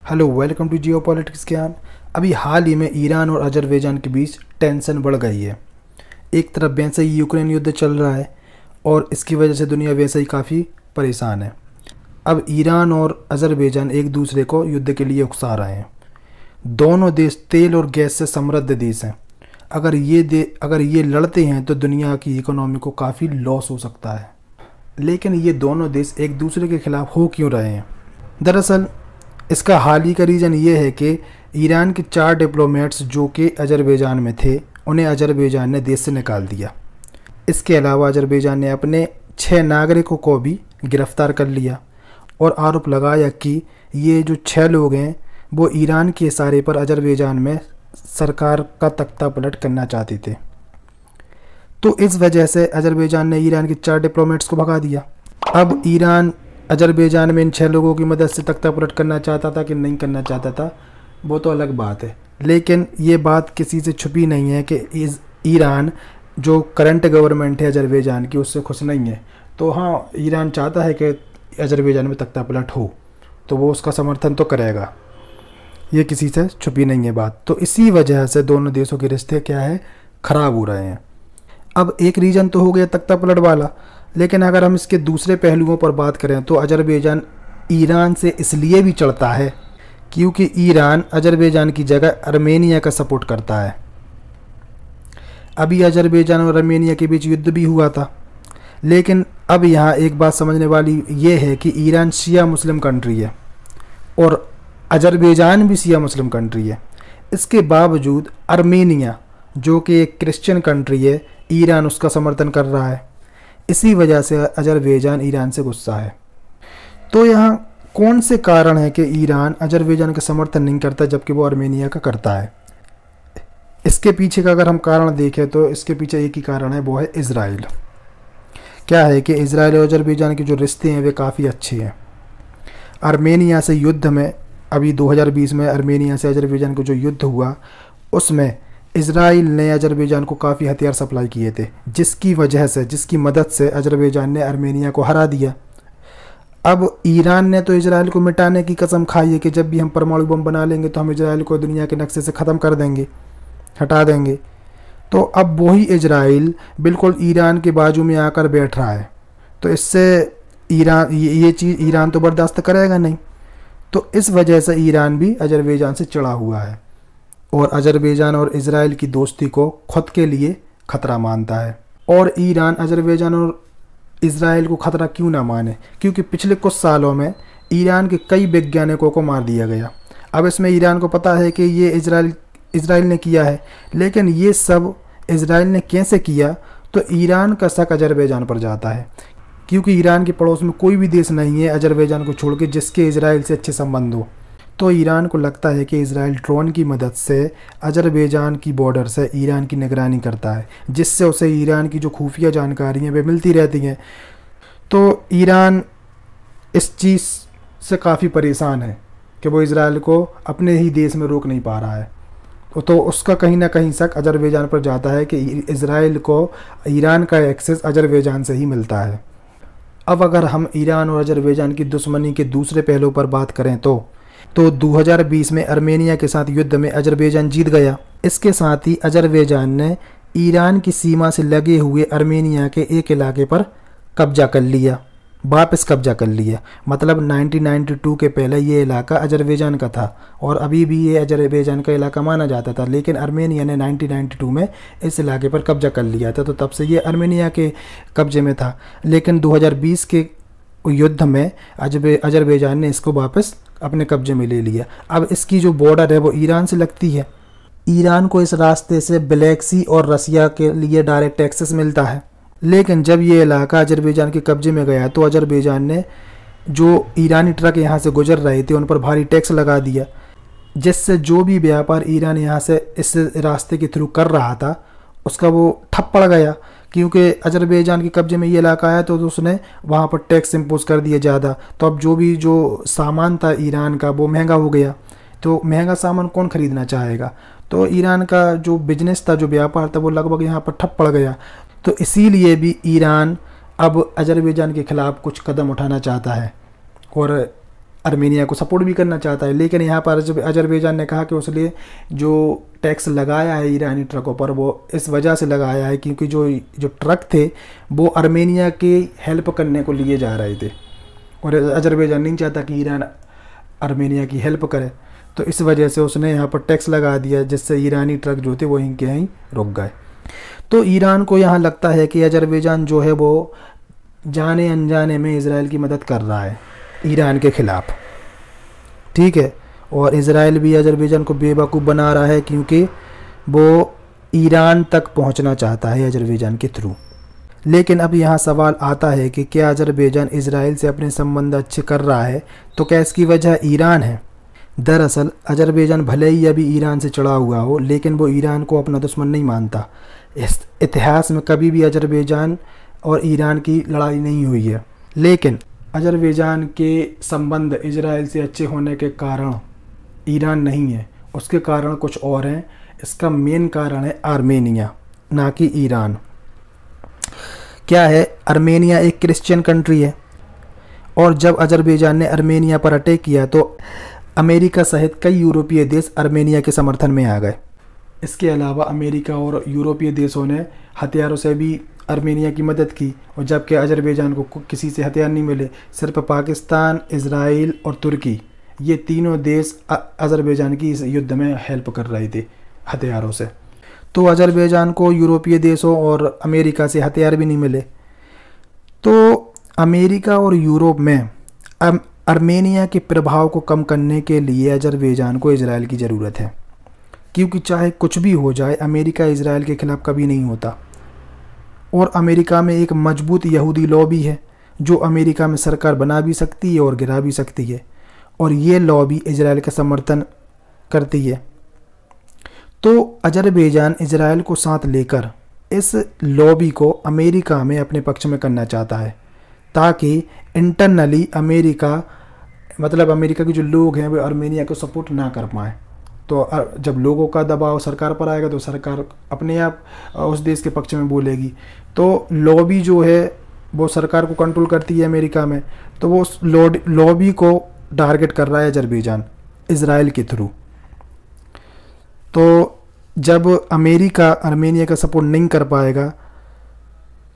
Hello, welcome to geopolitics Gyan. अभी हाल ही में Iran और अजरबैजान के बीच टेंशन बढ़ गई है। एक तरफ वैसे ही यूक्रेन युद्ध चल रहा है और इसकी वजह से दुनिया वैसे ही काफ़ी परेशान है। अब ईरान और अजरबैजान एक दूसरे को युद्ध के लिए उकसा रहे हैं। दोनों देश तेल और गैस से समृद्ध देश हैं। अगर ये लड़ते हैं तो दुनिया की इकोनॉमी को काफ़ी लॉस हो सकता है। लेकिन ये दोनों देश एक दूसरे के खिलाफ हो क्यों रहे हैं? दरअसल इसका हाल ही का रीज़न ये है कि ईरान के 4 डिप्लोमेट्स जो कि अजरबैजान में थे, उन्हें अजरबैजान ने देश से निकाल दिया। इसके अलावा अजरबैजान ने अपने 6 नागरिकों को भी गिरफ्तार कर लिया और आरोप लगाया कि ये जो 6 लोग हैं वो ईरान के इशारे पर अजरबैजान में सरकार का तख्ता पलट करना चाहते थे। तो इस वजह से अजरबैजान ने ईरान के 4 डिप्लोमेट्स को भगा दिया। अब ईरान अजरबैजान में इन 6 लोगों की मदद से तख्ता पलट करना चाहता था कि नहीं करना चाहता था, वो तो अलग बात है। लेकिन ये बात किसी से छुपी नहीं है कि ईरान जो करंट गवर्नमेंट है अजरबैजान की, उससे खुश नहीं है। तो हाँ, ईरान चाहता है कि अजरबैजान में तख्ता पलट हो, तो वो उसका समर्थन तो करेगा। ये किसी से छुपी नहीं है बात। तो इसी वजह से दोनों देशों के रिश्ते क्या है, ख़राब हो रहे हैं। अब एक रीज़न तो हो गया तख्ता पलट वाला, लेकिन अगर हम इसके दूसरे पहलुओं पर बात करें तो अजरबैजान ईरान से इसलिए भी चढ़ता है क्योंकि ईरान अजरबैजान की जगह आर्मेनिया का सपोर्ट करता है। अभी अजरबैजान और आर्मेनिया के बीच युद्ध भी हुआ था, लेकिन अब यहाँ एक बात समझने वाली ये है कि ईरान शिया मुस्लिम कंट्री है और अजरबैजान भी शिया मुस्लिम कंट्री है। इसके बावजूद आर्मेनिया जो कि एक क्रिश्चियन कंट्री है, ईरान उसका समर्थन कर रहा है। इसी वजह से अजरबैजान ईरान से गुस्सा है। तो यहाँ कौन से कारण है कि ईरान अजरबैजान का समर्थन नहीं करता जबकि वो आर्मेनिया का करता है? इसके पीछे का अगर हम कारण देखें तो इसके पीछे एक ही कारण है, वो है इजराइल। क्या है कि इजराइल और अजरबैजान के जो रिश्ते हैं वे काफ़ी अच्छे हैं। आर्मेनिया से युद्ध में, अभी 2020 में आर्मेनिया से अजरबैजान का जो युद्ध हुआ, उसमें इजराइल ने अजरबैजान को काफ़ी हथियार सप्लाई किए थे, जिसकी मदद से अजरबैजान ने आर्मेनिया को हरा दिया। अब ईरान ने तो इजराइल को मिटाने की कसम खाई है कि जब भी हम परमाणु बम बना लेंगे तो हम इजराइल को दुनिया के नक्शे से ख़त्म कर देंगे, हटा देंगे। तो अब वही इजराइल बिल्कुल ईरान के बाजू में आकर बैठ रहा है। तो इससे ये चीज़ ईरान तो बर्दाश्त करेगा नहीं। तो इस वजह से ईरान भी अजरबैजान से चिढ़ा हुआ है और अजरबैजान और इजराइल की दोस्ती को खुद के लिए खतरा मानता है। और ईरान अजरबैजान और इजराइल को खतरा क्यों ना माने? क्योंकि पिछले कुछ सालों में ईरान के कई वैज्ञानिकों को मार दिया गया। अब इसमें ईरान को पता है कि ये इजराइल ने किया है, लेकिन ये सब इजराइल ने कैसे किया? तो ईरान का शक अजरबैजान पर जाता है, क्योंकि ईरान के पड़ोस में कोई भी देश नहीं है अजरबैजान को छोड़ के जिसके इजराइल से अच्छे संबंध हो। तो ईरान को लगता है कि इजराइल ड्रोन की मदद से अजरबैजान की बॉर्डर से ईरान की निगरानी करता है, जिससे उसे ईरान की जो खुफिया जानकारी हैं वे मिलती रहती हैं। तो ईरान इस चीज़ से काफ़ी परेशान है कि वो इजराइल को अपने ही देश में रोक नहीं पा रहा है। तो उसका कहीं ना कहीं शक अजरबैजान पर जाता है कि इजराइल को ईरान का एक्सेस अजरबैजान से ही मिलता है। अब अगर हम ईरान और अजरबैजान की दुश्मनी के दूसरे पहलू पर बात करें तो 2020 में आर्मेनिया के साथ युद्ध में अजरबैजान जीत गया। इसके साथ ही अजरबैजान ने ईरान की सीमा से लगे हुए आर्मेनिया के एक इलाके पर वापस कब्जा कर लिया। मतलब 1992 के पहले ये इलाका अजरबैजान का था और अभी भी ये अजरबैजान का इलाका माना जाता था, लेकिन आर्मेनिया ने 1992 में इस इलाके पर कब्जा कर लिया था। तो तब से ये आर्मेनिया के कब्जे में था। लेकिन 2020 के युद्ध में अजरबैजान ने इसको वापस अपने कब्जे में ले लिया। अब इसकी जो बॉर्डर है वो ईरान से लगती है। ईरान को इस रास्ते से ब्लैक सी और रसिया के लिए डायरेक्ट एक्सेस मिलता है। लेकिन जब ये इलाका अजरबैजान के कब्जे में गया तो अजरबैजान ने जो ईरानी ट्रक यहाँ से गुजर रहे थे उन पर भारी टैक्स लगा दिया, जिससे जो भी व्यापार ईरान यहाँ से इस रास्ते के थ्रू कर रहा था उसका वो ठप पड़ गया। क्योंकि अजरबैजान के कब्जे में ये इलाका आया तो उसने वहाँ पर टैक्स इम्पोज कर दिया ज़्यादा। तो अब जो सामान था ईरान का वो महंगा हो गया। तो महंगा सामान कौन ख़रीदना चाहेगा? तो ईरान का जो बिजनेस था, जो व्यापार था, वो लगभग यहाँ पर ठप पड़ गया। तो इसीलिए भी ईरान अब अजरबैजान के ख़िलाफ़ कुछ कदम उठाना चाहता है और आर्मेनिया को सपोर्ट भी करना चाहता है। लेकिन यहाँ पर अजरबैजान ने कहा कि उसने जो टैक्स लगाया है ईरानी ट्रकों पर वो इस वजह से लगाया है क्योंकि जो ट्रक थे वो आर्मेनिया की हेल्प करने को लिए जा रहे थे और अजरबैजान नहीं चाहता कि ईरान आर्मेनिया की हेल्प करे, तो इस वजह से उसने यहाँ पर टैक्स लगा दिया जिससे ईरानी ट्रक जो थे वो यहीं के यहीं रुक गए। तो ईरान को यहाँ लगता है कि अजरबैजान जो है वो जाने अनजाने में इजराइल की मदद कर रहा है ईरान के ख़िलाफ़, ठीक है। और इजराइल भी अजरबैजान को बेवकूफ़ बना रहा है क्योंकि वो ईरान तक पहुंचना चाहता है अजरबैजान के थ्रू। लेकिन अब यहाँ सवाल आता है कि क्या अजरबैजान इजराइल से अपने संबंध अच्छे कर रहा है, तो क्या इसकी वजह ईरान है? दरअसल अजरबैजान भले ही अभी ईरान से चढ़ा हुआ हो लेकिन वो ईरान को अपना दुश्मन नहीं मानता। इस इतिहास में कभी भी अजरबैजान और ईरान की लड़ाई नहीं हुई है, लेकिन अजरबैजान के संबंध इजराइल से अच्छे होने के कारण ईरान नहीं है, उसके कारण कुछ और हैं। इसका मेन कारण है आर्मेनिया, ना कि ईरान। क्या है, आर्मेनिया एक क्रिश्चियन कंट्री है और जब अजरबैजान ने आर्मेनिया पर अटैक किया तो अमेरिका सहित कई यूरोपीय देश आर्मेनिया के समर्थन में आ गए। इसके अलावा अमेरिका और यूरोपीय देशों ने हथियारों से भी आर्मेनिया की मदद की, और जबकि अजरबैजान को किसी से हथियार नहीं मिले, सिर्फ पाकिस्तान, इजराइल और तुर्की, ये तीनों देश अजरबैजान की इस युद्ध में हेल्प कर रहे थे हथियारों से। तो अजरबैजान को यूरोपीय देशों और अमेरिका से हथियार भी नहीं मिले। तो अमेरिका और यूरोप में आर्मेनिया के प्रभाव को कम करने के लिए अजरबैजान को इजराइल की ज़रूरत है, क्योंकि चाहे कुछ भी हो जाए अमेरिका इजराइल के ख़िलाफ़ कभी नहीं होता। और अमेरिका में एक मजबूत यहूदी लॉबी है जो अमेरिका में सरकार बना भी सकती है और गिरा भी सकती है, और ये लॉबी इजराइल का समर्थन करती है। तो अजरबैजान इजराइल को साथ लेकर इस लॉबी को अमेरिका में अपने पक्ष में करना चाहता है, ताकि इंटरनली अमेरिका, मतलब अमेरिका के जो लोग हैं वो आर्मेनिया को सपोर्ट ना कर पाएँ। तो जब लोगों का दबाव सरकार पर आएगा तो सरकार अपने आप उस देश के पक्ष में बोलेगी। तो लॉबी जो है वो सरकार को कंट्रोल करती है अमेरिका में, तो वो उस लॉबी को टारगेट कर रहा है अजरबैजान इजराइल के थ्रू। तो जब अमेरिका आर्मेनिया का सपोर्ट नहीं कर पाएगा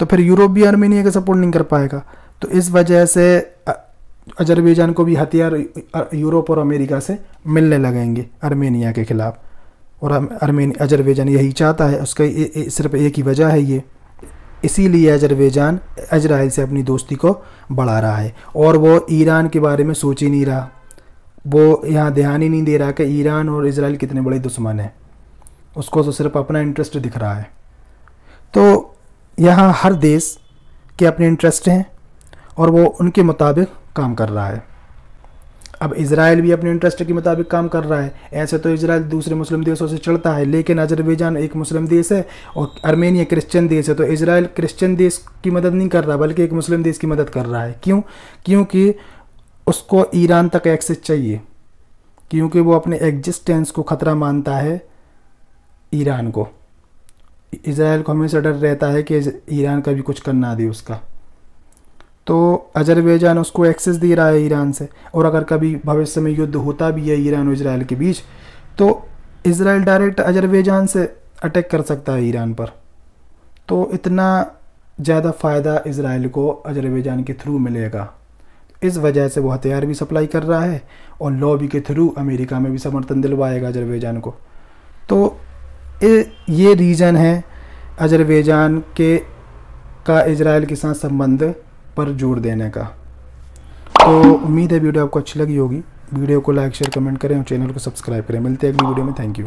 तो फिर यूरोप भी आर्मेनिया का सपोर्ट नहीं कर पाएगा। तो इस वजह से अजरबैजान को भी हथियार यूरोप और अमेरिका से मिलने लगेंगे आर्मेनिया के ख़िलाफ़, और अजरबैजान यही चाहता है। उसका सिर्फ एक ही वजह है ये, इसीलिए अजरबैजान इजराइल से अपनी दोस्ती को बढ़ा रहा है और वो ईरान के बारे में सोच ही नहीं रहा। वो यहाँ ध्यान ही नहीं दे रहा कि ईरान और इजराइल कितने बड़े दुश्मन हैं, उसको तो सिर्फ अपना इंटरेस्ट दिख रहा है। तो यहाँ हर देश के अपने इंटरेस्ट हैं और वो उनके मुताबिक काम कर रहा है। अब इजराइल भी अपने इंटरेस्ट के मुताबिक काम कर रहा है। ऐसे तो इजराइल दूसरे मुस्लिम देशों से चढ़ता है, लेकिन अजरबैजान एक मुस्लिम देश है और आर्मेनिया क्रिश्चियन देश है। तो इजराइल क्रिश्चियन देश की मदद नहीं कर रहा बल्कि एक मुस्लिम देश की मदद कर रहा है। क्यों? क्योंकि उसको ईरान तक एक्सेस चाहिए, क्योंकि वो अपने एग्जिस्टेंस को ख़तरा मानता है ईरान को। इजराइल को हमेशा डर रहता है कि ईरान कभी कुछ कर ना दे उसका। तो अजरबैजान उसको एक्सेस दे रहा है ईरान से, और अगर कभी भविष्य में युद्ध होता भी है ईरान और इजराइल के बीच तो इजराइल डायरेक्ट अजरबैजान से अटैक कर सकता है ईरान पर। तो इतना ज़्यादा फ़ायदा इजराइल को अजरबैजान के थ्रू मिलेगा। इस वजह से वो हथियार भी सप्लाई कर रहा है और लॉबी के थ्रू अमेरिका में भी समर्थन दिलवाएगा अजरबैजान को। तो ये रीज़न है अजरबैजान का इजराइल के साथ संबंध पर जोर देने का। तो उम्मीद है वीडियो आपको अच्छी लगी होगी। वीडियो को लाइक शेयर कमेंट करें और चैनल को सब्सक्राइब करें। मिलते हैं अगली वीडियो में। Thank you.